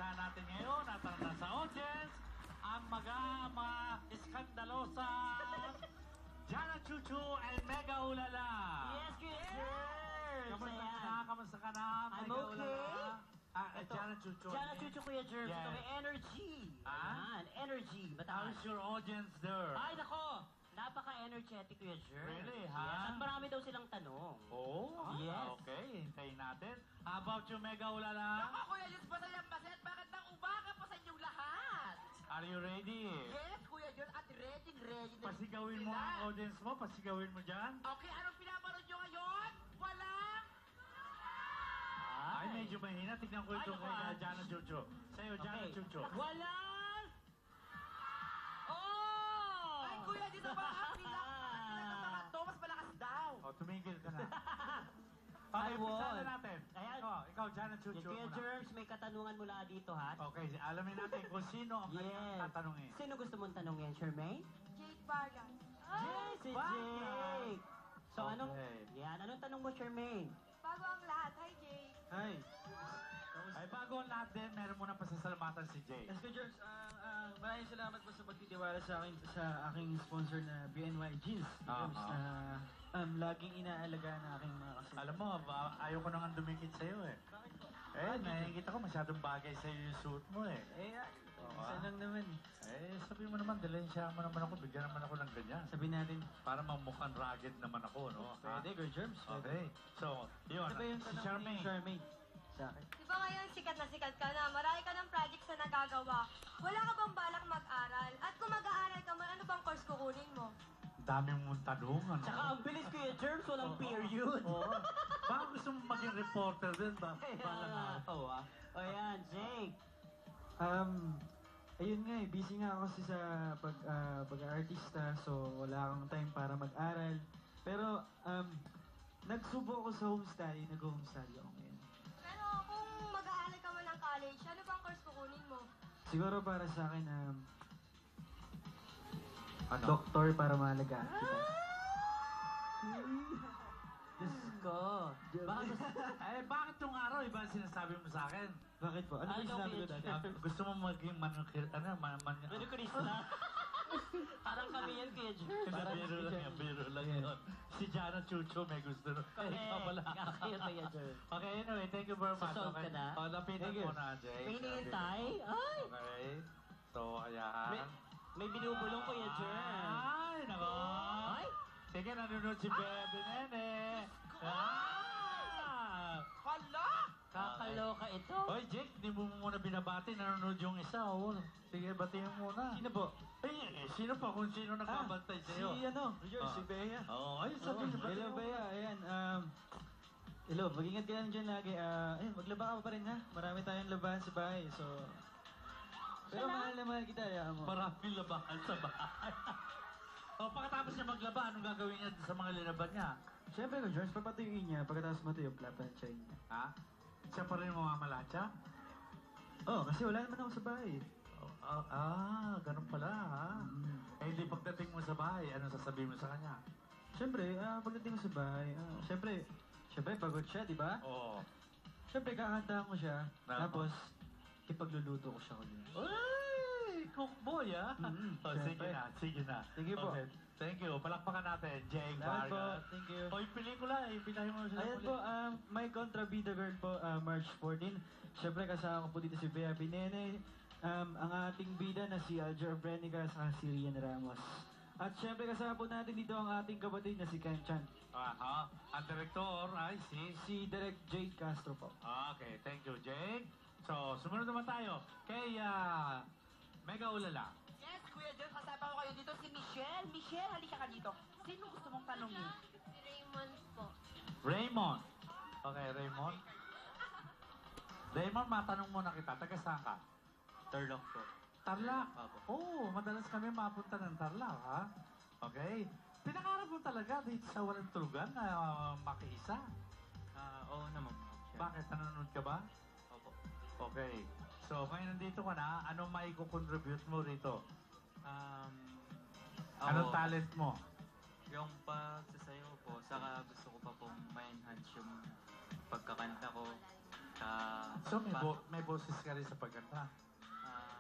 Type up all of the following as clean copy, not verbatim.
Puntahan natin ngayon at ang nasa audience, ang mga iskandalosa Jana Chuchu and Mega Ulala. Yes, good sir! Kamusta ka na? Kamusta ka na? I'm Mega okay. Ulala? Ito, Jana Chuchu. Jana Chuchu, Kuya Jerms. Yes. Ito may energy. Ah? Ayan, energy. How's Mataas. your audience there? Ay, nako! Napaka-energetic, Kuya Jerms. Really, Yes, ha? at marami daw silang tanong. Oh, Yes. Okay, hintayin natin. How about you, Mega Ulala? Ako, Kuya Diyos, masayang masayat. Bakit nang umaga pa sa inyong lahat? Are you ready? Yes, Kuya Diyos, at ready na Pasigawin mo sila. ang audience mo, pasigawin mo dyan. Okay, anong pinapanood nyo ngayon? Walang... Ay, medyo mahina. Tignan ko Ay, ito naku, kay ah. Jana Chuchu. Sa'yo, Jana Okay. Chuchu. Walang... Oh! Ay, Kuya, dito ba? Pinagtatangan to, mas malakas daw. O, tumigil ka na. I Okay, won. umpisa na natin. Ayan. Ikaw, Jana Chuchu Kuya muna. Jerms, may katanungan mula dito, ha? Okay, alamin natin kung sino ang kanyang Yes. tatanungin. Sino gusto mong tanongin, Charmaine? Jake Vargas. Yes, si Jake! So, anong... Okay. Yan, anong tanong mo, Charmaine? Bago ang lahat, hi Jake. Hi. Ay, bago ang lahat din, meron muna pasasalamatan si Jay. Yes, Kuya Jerms, maraming salamat po sa pagtitiwala sa akin sa aking sponsor na BNY Jeans. Jerms, laging inaalagaan ng aking mga kasama. Alam mo, ayaw ko nang dumikit sa'yo eh. Bakit po? Nakikita ko masyadong bagay sa'yo yung suit mo eh. Isa lang naman. Sabi mo naman, dalensya mo naman ako, bigyan naman ako ng ganyan. Sabi natin, Para mamukhang rugged naman ako, no? pwede, Kuya Jerms. Okay. So, yun. Ano ba yung Si tanong ni Charmaine. Charmaine? Sa akin. Di ba ngayon sikat ka na, marami ka ng projects na nagagawa. Wala ka bang balak mag-aral? At kung mag-aaral ka man, ano bang course kukunin mo? Dami mong tanungan. Tsaka ang bilis, Kuya Jerms, walang period. Oo. Baka gusto mo maging reporter din ba? Kaya, Balang oh, O yan, Jake. Ayun nga busy nga ako kasi sa pag-artista, so wala akong time para mag-aral. Pero, nagsubo ako sa home study, nag-home study ako ngayon. Pero kung mag-aaral ka man ng college, ano bang course kukunin mo? Siguro para sa akin, Ano? doktor para maalagaan kita. Diyos ko. Bakit yung araw iba ang sinasabi mo sa akin? Bakit po? Ano ba yung sinabi ko dati? Gusto mo maging manukir... Ano Krista? Parang kami yan, Kuya Jerms. Biro lang yan, biro lang yun. Si Jana Chuchu may gusto nun. Ikaw pala. Kaya, Kuya Jerms. Okay, anyway, thank you very much. Susolve Okay. ka na? O, lapitan Thank you. mo na, Jay. May hinihintay? Ay! Okay. So, May, ayan. may binubulong, Kuya Jerms. Ay, nako. Ay! Sige, nanonood si Bebe Nene. Ah! Hala! Kakaloka ito. Hoy, Jake, di mo muna binabati. Nanonood yung isa. Oh. Sige, batiin mo muna. Sino po? Sino pa kung sino nakabantay sa'yo? Si ano? Si Bea. Ay, sabi niyo ba? Hello, Bea. Ayan, hello, mag-ingat ka lang dyan lagi. Ayun, maglaba ka pa rin ha. Marami tayong labahan sa bahay, so... Pero mahal na mahal kita, hayaan mo. Maraming labahan sa bahay. Pagkatapos niya maglaba, anong gagawin niya sa mga linaban niya? Siyempre ko, George, papatuyuin niya. Pagkatapos matuyo, plaplansyahin niya. Ha? Siya pa rin mamamalansya? Kasi wala naman ako sa bahay. Ganun pala ha? Hindi pagdating mo sa bahay, anong sasabihin mo sa kanya? Siyempre, pagdating ko sa bahay, siyempre pagod siya, di ba? Oo. Siyempre, kakantahan ko siya. Tama. Tapos, ipagluluto ko siya ulit. Ay! Cookboy ha? Sige Siyempre. na, sige na. Sige po. Okay. Thank you. Palakpakan natin, Jake Salamat po. Vargas. Thank you. O, yung pelikula, ipinahin mo sila. Ayan po, My Contrabida Girl po, March 14. Siyempre, kasama ko po dito si Bea Binene. Ang ating bida na si Alger Brenica sa si Rian Ramos. At siyempre, kasama po natin dito ang ating kapatid na si Ken Chan. Ang direktor ay Si Direk Jade Castro po. Okay, thank you, Jake. So, sumunod naman tayo kay Mega Ulala. Yes, Kuya Diyos, kasama ko kayo dito si Michelle. Michelle, halika ka dito. Sino gusto mong tanongin? Si Raymond po. Raymond. Okay, Raymond. Raymond, matanong muna kita. Taga saan ka? Tarlac po. Tarlac? Madalas kami mapunta ng Tarlac, ha? Okay. Pinakarap mo talaga dito sa walang tulugan na makiisa. Oo naman. Bakit? Nanonood ka ba? Opo. Okay. So, ngayon nandito ka na, ano may contribute mo rito? Anong talent mo? Yung pagsasayaw po, saka gusto ko pa pong ma-enhance yung pagkakanta ko. So, may boses ka rin sa pagkanta. Ah,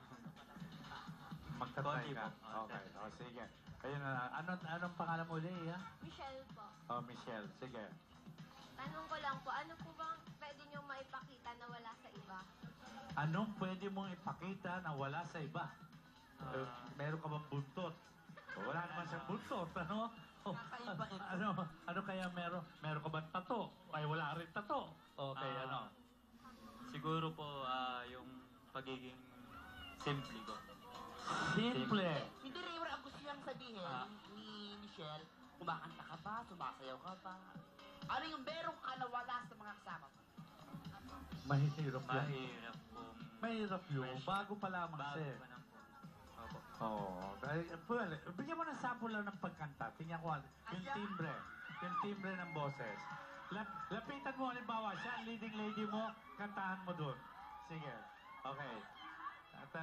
Magkatay konti ka. po. Okay, o sige. Ayun na, anong pangalan mo ulit, ha? Michelle po. Oh, Michelle, sige. Tanong ko lang po, ano po bang pwede niyong maipakita na wala sa iba? Anong pwede mong ipakita na wala sa iba? Meron ka bang buntot? O, wala naman siyang buntot, ano? O, Kakaiba ito. ano kaya meron ka bang tato? Ay, wala rin tato. Okay, Ah. ano? siguro po, yung pagiging simple ko. Simple. Hindi Raymond, ang gusto niyang sabihin Ah. ni Michelle, kumakanta ka ba? Sumasayaw ka ba? Ano yung meron ka na wala sa mga kasama mo? Mahirap yan. Mahirap po. Mahirap yun. Bago pa lamang Bago siya. pa lang po. Opo. Oo. Well, bigyan mo ng sample lang ng pagkanta. Tingnan ko, yung timbre. Yung timbre ng boses. Lapitan mo, halimbawa, siya ang leading lady mo, kantahan mo doon. Sige. Okay.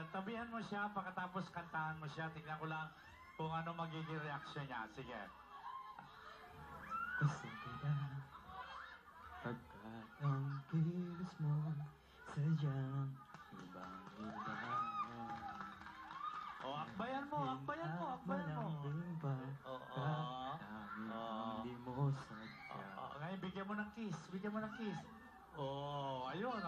Tabihan mo siya, pagkatapos kantahan mo siya. Tingnan ko lang kung ano magiging reaction niya. Sige. Gusto kita pagkat ang kilos mo sadyang ibang-iba. O, akbayan mo, akbayan mo, akbayan mo. Malambing pa Oo. hindi mo sadya. Ngayon, bigyan mo ng kiss. Bigyan mo ng kiss. Oh, ayun.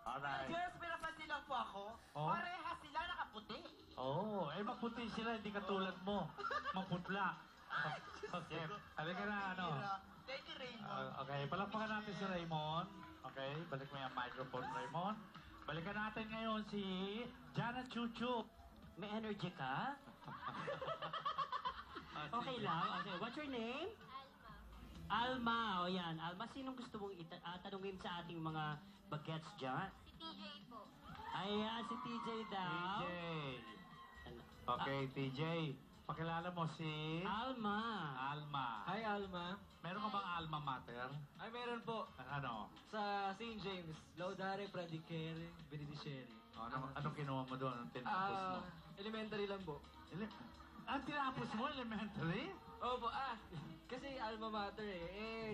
Alright. Girls, may napansin lang po ako. Oh? Parehas sila nakaputi. Oo, maputi sila, hindi katulad mo. Maputla. Okay, halika na, ano. Thank you, Raymond. Okay, palakpakan natin si Raymond. Okay, balik mo yung microphone, Raymond. Balikan natin ngayon si Jana Chuchu. May energy ka? Okay lang. Okay. What's your name? Alma. O yan. Alma, sinong gusto mong tanungin sa ating mga bagets dyan? Si TJ po. Ayan, si TJ daw. TJ. Okay, TJ. Pakilala mo si Alma. Alma. Hi, Alma. Meron ka bang alma mater? Ay, meron po. Ano? Sa St. James, Laudare, Pradicere, Benedicere. Anong kinuha mo doon? Anong tinapos mo? Elementary lang po. Tinapos mo elementary? Opo, kasi alma mater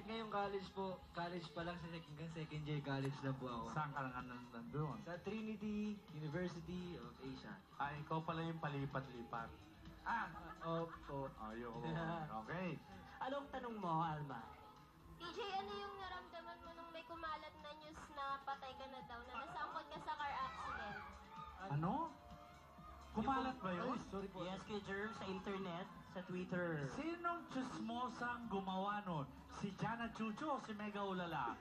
ngayong college po, college pa lang sa second year college lang po ako. Saan ka nga nandun? Sa Trinity University of Asia. Ikaw pala yung palipat-lipat. Opo. Ayun. Okay. Anong tanong mo, Alma? TJ, ano yung naramdaman mo nung may kumalat na news na patay ka na daw, na nasangkot ka sa car accident? Ano? Kumalat ba yun? Ay, sorry po. Yes, kay Germ sa internet, sa Twitter. Sinong chismosang gumawa nun? Si Jana Chuchu o si Mega Ulala?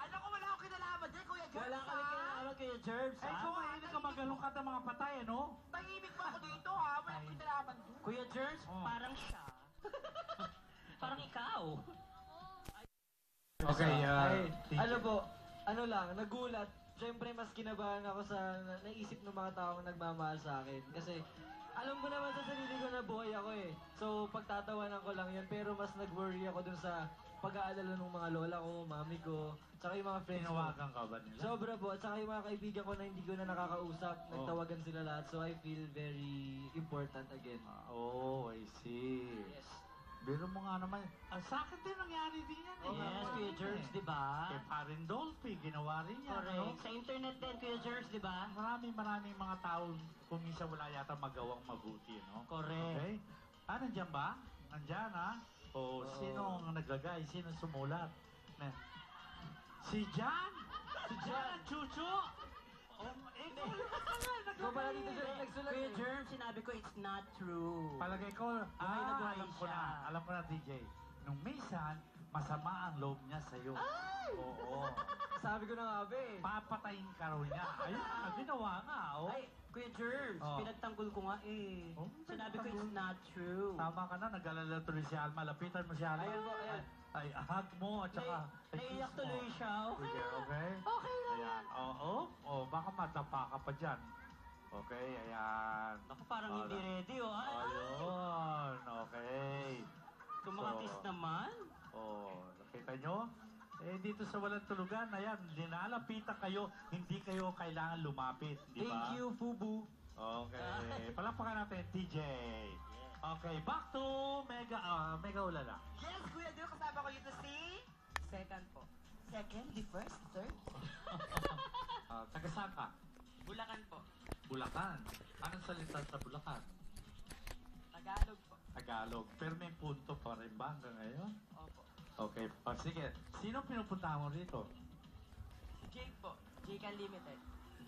Ano ko, wala akong kinalaman dyan, Kuya Jerry. Wala kami kinalaman kay Germ, Ikaw mahilig ka magalungkat ng mga patay, ano? Tahimik pa ako dito, ha? Wala akong kinalaman dyan. Kuya Germs, Oh. parang siya. Parang ikaw. Okay, Ano po, ano lang, nagulat. Siyempre, mas kinabahan ako sa naisip ng mga taong nagmamahal sa akin. Kasi, alam ko naman sa sarili ko na buhay ako eh. So, pagtatawanan ko lang yan. Pero mas nag-worry ako dun sa pag-aalala ng mga lola ko, mami ko, tsaka yung mga friends ko. Tinawagan ka ba nila? Sobra po. At saka yung mga kaibigan ko na hindi ko na nakakausap, Oh. nagtawagan sila lahat. So, I feel very important again. Oh, I see. Yes. Biro mo nga naman. Sa akin din nangyari din yan eh. Yes, Kuya Germs, di ba? Kay Parin Dolphy, ginawa rin yan. Correct. Ano? Sa internet din, Kuya Germs, di ba? Maraming mga tao kung minsan wala yata magawang mabuti, no? Correct. Okay? Nandiyan ba? Nandiyan, ha? O, sino ang naglagay? Sino sumulat? Si Jan! Si Jan Chuchu! Ikaw So, pala dito siya nagsulat Kuya eh. Germs, sinabi ko, it's not true. Palagay ko, nagway alam ko siya. na. Alam ko na, DJ. Nung minsan, masama ang loob niya sa'yo. Oo. Sabi ko na nga ba eh. Papatayin ka raw niya. Ayun na, ginawa nga. Oh. Ay, Kuya Germs, Oh. pinagtanggol ko nga eh. Oh, Sinabi ko, pinagtanggol. it's not true. Tama ka na, nag-alala tuloy si Alma. Lapitan mo si Alma. Ayan po, ayan. Ay, hug mo at saka Naiiyak kiss mo. tuloy siya. Sige, okay? Okay lang. Ayan. Oo. Baka matapa ka pa dyan. Okay, ayan. Ako parang Oh, hindi ready, oh. Ay, Ayun. Okay. Tumakiss So, naman. Nakita nyo? Dito sa Walang Tulugan, ayan, linalapitan kayo, hindi kayo kailangan lumapit, di ba? Thank you, Fubu. Okay. Palakpakan natin, TJ. Okay, back to Mega Ulala. Yes, Kuya Jerry, kasama ko dito si... Second po. Second? The first? Third? Bulacan. Anong salita sa Bulacan? Tagalog po. Tagalog. Pero may punto pa rin ba hanggang ngayon? Opo. Okay. O, sige. Sino pinupunta mo rito? Si Jake po. Jake Unlimited.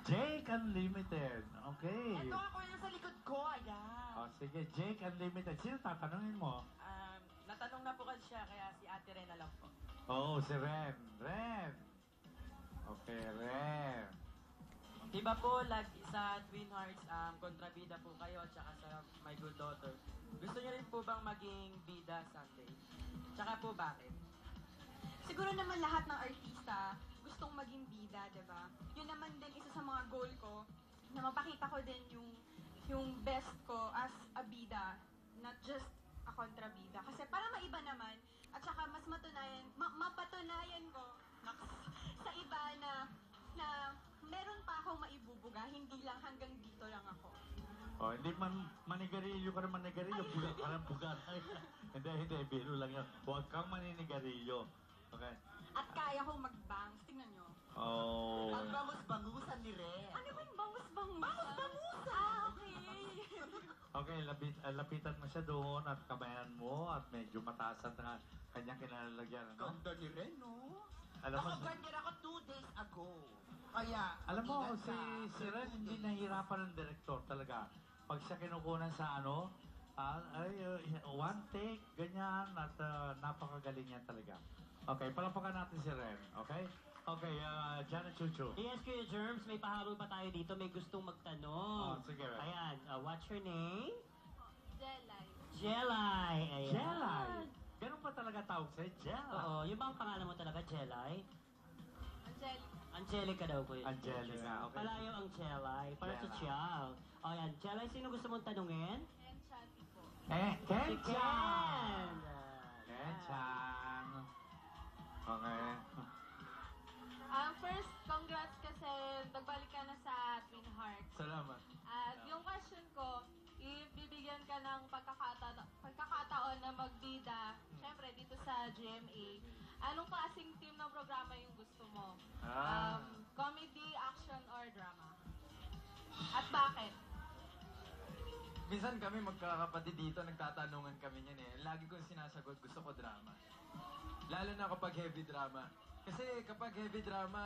Jake Unlimited. Okay. Ito ako yung sa likod ko. Ayan. O, sige. Jake Unlimited. Sino tatanungin mo? Natanong na po kasi siya, kaya si Ate Ren na lang po. Oo, si Ren. Ren. Okay, Ren. Diba po, sa Twin Hearts, kontrabida po kayo at saka sa My Good Daughter. Gusto niyo rin po bang maging bida someday? Tsaka po bakit? Siguro naman lahat ng artista gustong maging bida, 'di ba? Yun naman din isa sa mga goal ko na mapakita ko din yung best ko as a bida, not just a kontrabida. Kasi para maiba naman at saka mas mapatunayan ko sa iba na meron pa akong maibubuga, hindi lang hanggang dito lang ako. O, hindi manigarilyo ka naman manigarilyo. Buga ka ng buga. Hindi. Biro lang yan. Huwag kang maninigarilyo. Okay? At kaya kong mag-bangs. Tingnan nyo. Oh. Ang bangus-bangusan ni Ren. Ano ba yung bangus-bangus? Bangus-bangus! Ah, okay. Okay, lapitan mo siya doon at kamayan mo at medyo mataasan na kanyang kinalalagyan. Ano? Ganda ni Ren, no? Alam mo, Ako ganyan ako 2 days ago. Kaya, alam mo, ingat si, ka. si Ren hindi nahihirapan ng direktor talaga. Pag siya kinukunan sa ano, one take, ganyan, at napakagaling niya talaga. Okay, palapakan natin si Ren, okay? Okay, Janet Chuchu. Yes, Kuya Germs, may pahabol pa tayo dito. May gustong magtanong. Oh, sige, Ren. Ayan, what's your name? Jelay. Jelay. Ayan. Jelay. Ganun pa talaga tawag sa'yo, Jelay. Oo, yung bang pangalan mo talaga, Jelay? Angelica. Angelica daw po yun. Angelica, okay. Palayo ang Jelay, para Jelay. sosyal. O yan, Jelay, sino gusto mong tanungin? Enchanti po. Si Kenchan! Ken! Kenchan! Okay. First, congrats kasi nagbalik ka na sa Twin Hearts. Salamat. At yung question ko, if bibigyan ka ng pagkakataon na magbida, syempre dito sa GMA, anong klaseng team ng programa yung gusto mo? Comedy, action, or drama? At bakit? Minsan kami magkakapatid dito, nagtatanungan kami niyan eh. Lagi kong sinasagot, gusto ko drama. Lalo na kapag heavy drama. Kasi kapag heavy drama,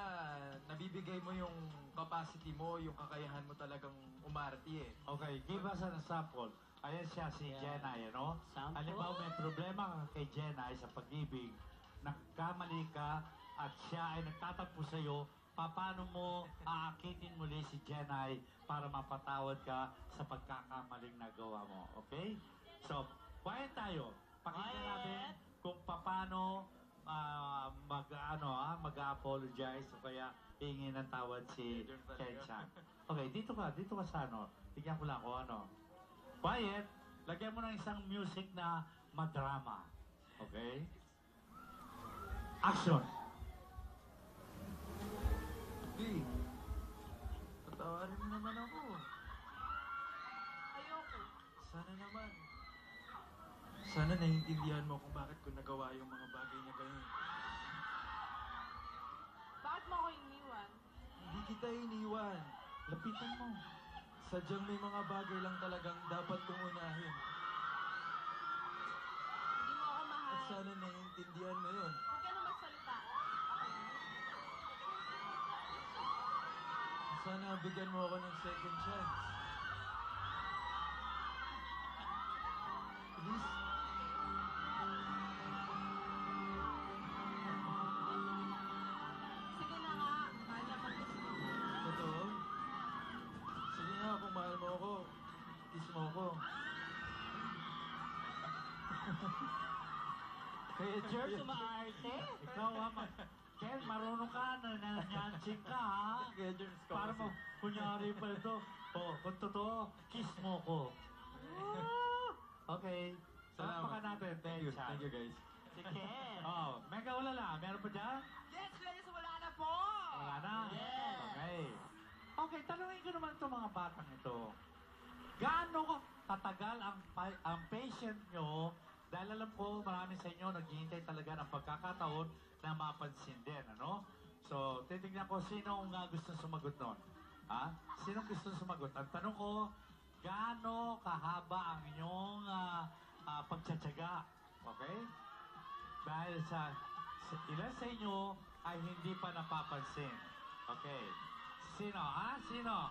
nabibigay mo yung capacity mo, yung kakayahan mo talagang umarte eh. Okay, give us an example. Ayan siya, si Yeah. Jenay, ano? Sample? Halimbawa, may problema ka kay Jenay sa pag-ibig, nagkamali ka, at siya ay nagtatampo sa'yo, paano mo aakitin muli si Jenay para mapatawad ka sa pagkakamaling nagawa mo, okay? So, quiet tayo. Pakinggan Quiet! natin kung paano mag-apologize o kaya hingin ng tawad si Kenchan. Okay, dito ka sa ano. Tignan ko lang kung ano. Quiet, lagyan mo ng isang music na madrama. Okay? Action! Hey, patawarin mo naman ako. Ayoko. Sana naman. Sana naiintindihan mo kung bakit ko nagawa yung mga bagay na ganyan. Bakit mo ako iniwan? Hindi kita iniwan. Lapitan mo. Sadyang may mga bagay lang talagang dapat kong unahin. Hindi mo ako mahal. At sana naiintindihan mo yun. Huwag ka na magsalita. Sana bigyan mo ako ng second chance. Please. Sige na nga. Mahal na mag-gusto mo. Totoo? Sige nga, kung mahal mo ako, kiss mo ako. Kuya Germs, umaarte. Ikaw ha, Ken, marunong ka, nanyansing ka ha. Kaya Germs ka Para kasi. mo, kunyari pa ito. Kung totoo, kiss mo ko. Okay. Salamat natin, Thank you. Kenchan. Thank you guys. Si Ken. Oh, Mega Ulala, meron pa dyan? Yes, Dennis, wala na po! Wala na? Yes. Okay. Okay, tanungin ko naman itong mga batang ito. Gaano katagal ang patient nyo? Dahil alam ko, marami sa inyo naghihintay talaga ng pagkakataon na mapansin din, ano? So, titignan ko sino ang gusto sumagot nun. Ha? Sino gusto sumagot? Ang tanong ko, gaano kahaba ang inyong pagtsatsaga? Okay? Dahil sa ilan sa inyo ay hindi pa napapansin. Okay. Sino? Sino?